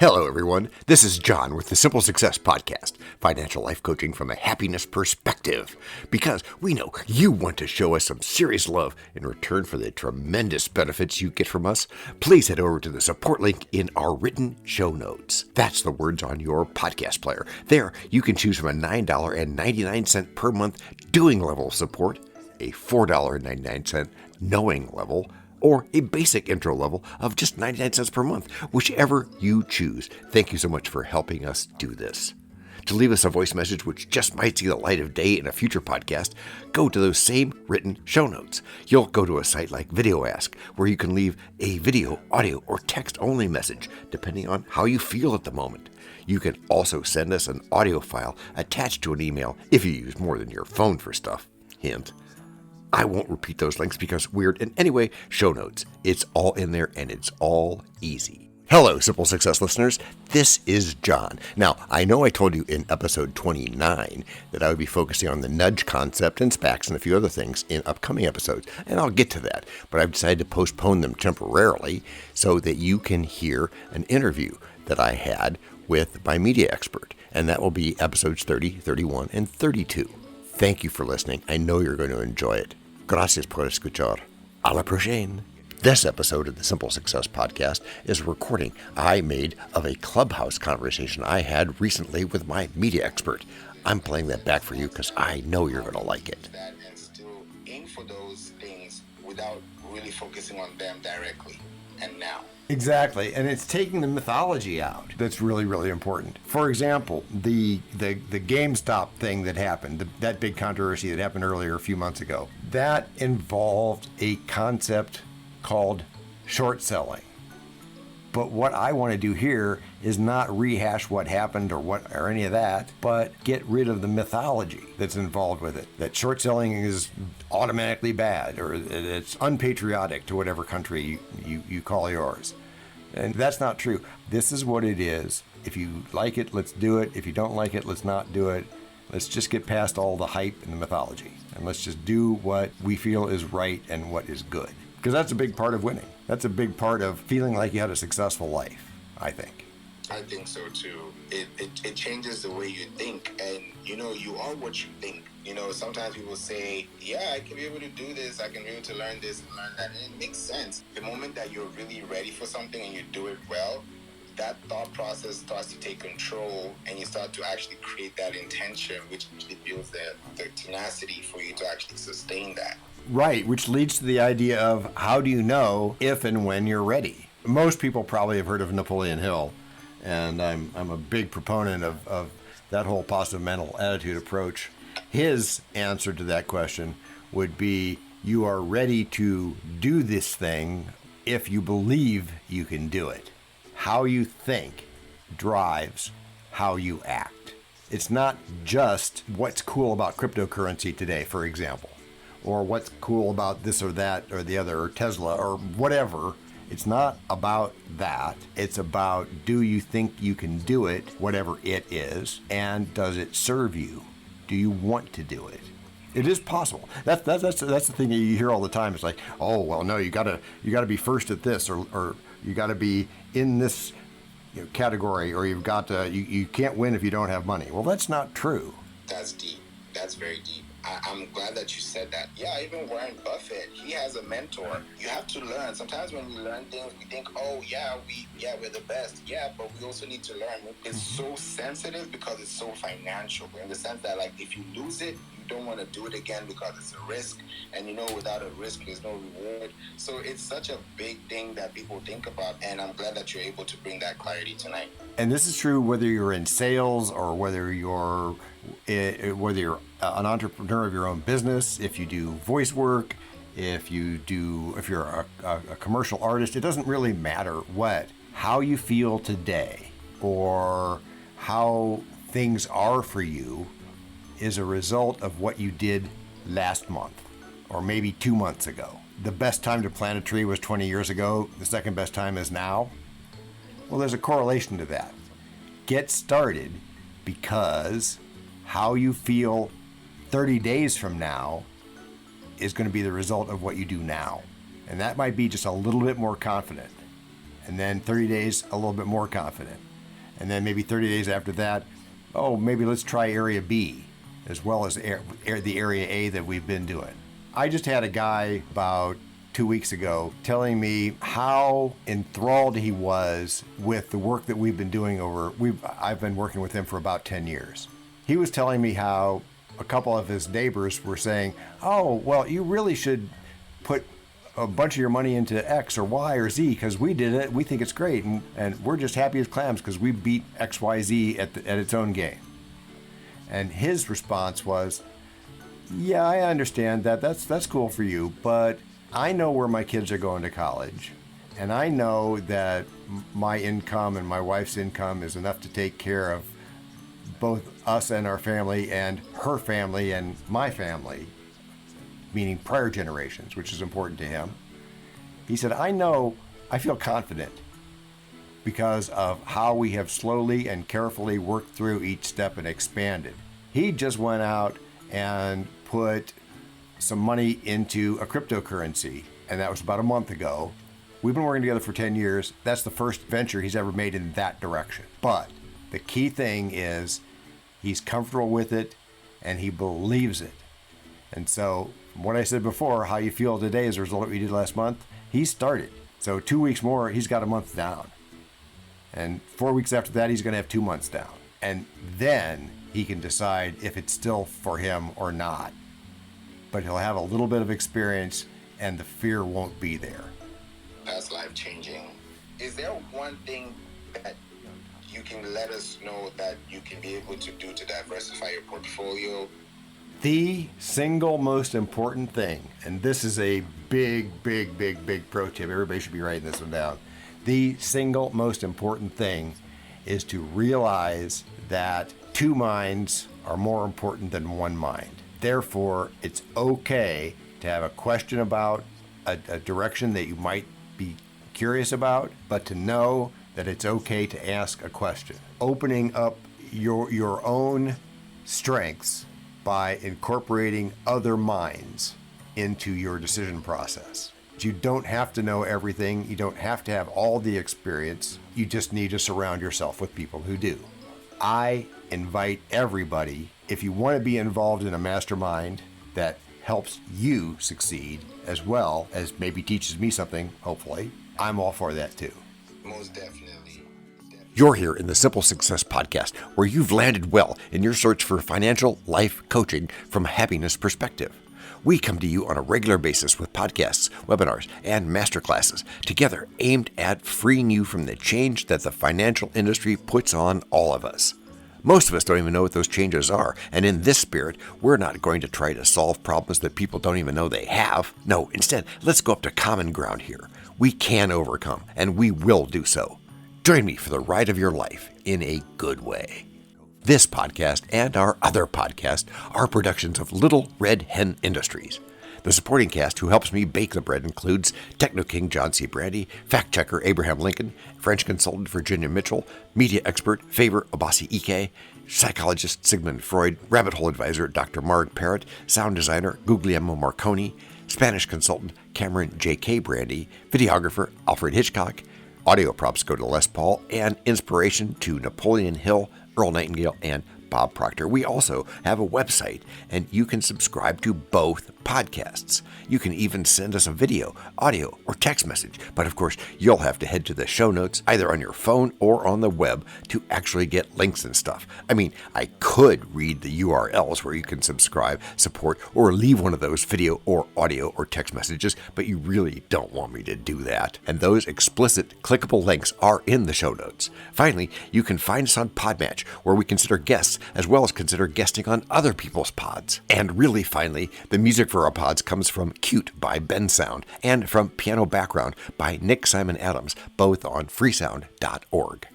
Hello, everyone. This is John with the Simple Success Podcast, financial life coaching from a happiness perspective. Because we know you want to show us some serious love in return for the tremendous benefits you get from us. Please head over to the support link in our written show notes. That's the words on your podcast player. There, you can choose from a $9.99 per month doing level support, a $4.99 knowing level, or a basic intro level of just 99 cents per month, whichever you choose. Thank you so much for helping us do this. To leave us a voice message which just might see the light of day in a future podcast, go to those same written show notes. You'll go to a site like Video Ask, where you can leave a video, audio, or text-only message, depending on how you feel at the moment. You can also send us an audio file attached to an email if you use more than your phone for stuff. Hint. I won't repeat those links because weird. And anyway, show notes. It's all in there and it's all easy. Hello, Simple Success listeners. This is John. Now, I know I told you in episode 29 that I would be focusing on the nudge concept and SPACs and a few other things in upcoming episodes, and I'll get to that. But I've decided to postpone them temporarily so that you can hear an interview that I had with my media expert, and that will be episodes 30, 31, and 32. Thank you for listening. I know you're going to enjoy it. Gracias por escuchar. A la prochaine. This episode of the Simple Success Podcast is a recording I made of a Clubhouse conversation I had recently with my media expert. I'm playing that back for you because I know you're going to like it. And still aim for those things without really focusing on them directly and now. Exactly, and it's taking the mythology out that's really, really important. For example, the GameStop thing that happened, that big controversy that happened earlier a few months ago, that involved a concept called short selling. But what I want to do here is not rehash what happened or any of that, but get rid of the mythology that's involved with it. That short selling is automatically bad, or it's unpatriotic to whatever country you call yours. And that's not true. This is what it is. If you like it, let's do it. If you don't like it, let's not do it. Let's just get past all the hype and the mythology. And let's just do what we feel is right and what is good. Because that's a big part of winning. That's a big part of feeling like you had a successful life, I think. I think so too. It changes the way you think, and you are what you think. Sometimes people say, yeah, I can be able to do this, I can be able to learn this and learn that, and it makes sense. The moment that you're really ready for something and you do it well, that thought process starts to take control, and you start to actually create that intention, which actually builds the tenacity for you to actually sustain that. Right, which leads to the idea of how do you know if and when you're ready? Most people probably have heard of Napoleon Hill, and I'm a big proponent of that whole positive mental attitude approach. His answer to that question would be, you are ready to do this thing if you believe you can do it. How you think drives how you act. It's not just what's cool about cryptocurrency today, for example, or what's cool about this or that or the other, or Tesla or whatever. It's not about that. It's about, do you think you can do it, whatever it is, and does it serve you? Do you want to do it? It is possible. That's the thing that you hear all the time. It's like, oh, well, no, you gotta be first at this, or you gotta be in this category, or you've got to, you can't win if you don't have money. Well, that's not true. That's deep. That's very deep. I'm glad that you said that. Yeah, even Warren Buffett, he has a mentor. You have to learn. Sometimes when we learn things, we think, oh, we're the best. Yeah, but we also need to learn. It's so sensitive because it's so financial, in the sense that, like, if you lose it, you don't want to do it again because it's a risk. And without a risk, there's no reward. So it's such a big thing that people think about. And I'm glad that you're able to bring that clarity tonight. And this is true whether you're in sales or whether you're an entrepreneur of your own business, if you do voice work, if you're a commercial artist. It doesn't really matter what. How you feel today or how things are for you is a result of what you did last month or maybe 2 months ago. The best time to plant a tree was 20 years ago. The second best time is now. Well, there's a correlation to that. Get started, because how you feel 30 days from now is going to be the result of what you do now. And that might be just a little bit more confident. And then 30 days, a little bit more confident. And then maybe 30 days after that, oh, maybe let's try area B as well as the area A that we've been doing. I just had a guy about 2 weeks ago telling me how enthralled he was with the work that we've been doing I've been working with him for about 10 years. He was telling me how a couple of his neighbors were saying, oh, well, you really should put a bunch of your money into X or Y or Z because we did it, we think it's great, and we're just happy as clams because we beat XYZ at its own game. And his response was, yeah, I understand that, that's cool for you, but I know where my kids are going to college, and I know that my income and my wife's income is enough to take care of both us and our family and her family and my family, meaning prior generations, which is important to him. He said, I feel confident because of how we have slowly and carefully worked through each step and expanded. He just went out and put some money into a cryptocurrency, and that was about a month ago. We've been working together for 10 years. That's the first venture he's ever made in that direction. But the key thing is he's comfortable with it and he believes it. And so, from what I said before, how you feel today as a result of what you did last month, he started. So 2 weeks more, he's got a month down. And 4 weeks after that, he's going to have 2 months down. And then he can decide if it's still for him or not. But he'll have a little bit of experience and the fear won't be there. That's life-changing. Is there one thing that you can let us know that you can be able to do to diversify your portfolio? The single most important thing, and this is a big pro tip, everybody should be writing this one down. The single most important thing is to realize that 2 minds are more important than 1 mind. Therefore, it's okay to have a question about a direction that you might be curious about, but to know that it's okay to ask a question. Opening up your own strengths by incorporating other minds into your decision process. You don't have to know everything. You don't have to have all the experience. You just need to surround yourself with people who do. I invite everybody, if you want to be involved in a mastermind that helps you succeed as well as maybe teaches me something, hopefully, I'm all for that too. Most definitely. You're here in the Simple Success Podcast, where you've landed well in your search for financial life coaching from a happiness perspective. We come to you on a regular basis with podcasts, webinars, and masterclasses, together aimed at freeing you from the change that the financial industry puts on all of us. Most of us don't even know what those changes are, and in this spirit, we're not going to try to solve problems that people don't even know they have. No, instead, let's go up to common ground here. We can overcome, and we will do so. Join me for the ride of your life in a good way. This podcast and our other podcast are productions of Little Red Hen Industries. The supporting cast who helps me bake the bread includes Techno King John Brandy, fact checker Abraham Lincoln, French consultant Virginia Mitchell, media expert Favour Obasi-Ike, psychologist Sigmund Freud, rabbit hole advisor Dr. Marg Perrott, sound designer Gugliemo Marconi, Spanish consultant Cameron J.K. Brandy, videographer Alfred Hitchcock, audio props go to Les Paul, and inspiration to Napoleon Hill, Earl Nightingale, and Bob Proctor. We also have a website, and you can subscribe to both podcasts. You can even send us a video, audio, or text message. But of course, you'll have to head to the show notes, either on your phone or on the web, to actually get links and stuff. I mean, I could read the URLs where you can subscribe, support, or leave one of those video or audio or text messages, but you really don't want me to do that. And those explicit clickable links are in the show notes. Finally, you can find us on Podmatch, where we consider guests as well as consider guesting on other people's pods. And really finally, the music for our pods comes from Cute by Ben Sound and from Piano Background by Nick Simon Adams, both on freesound.org.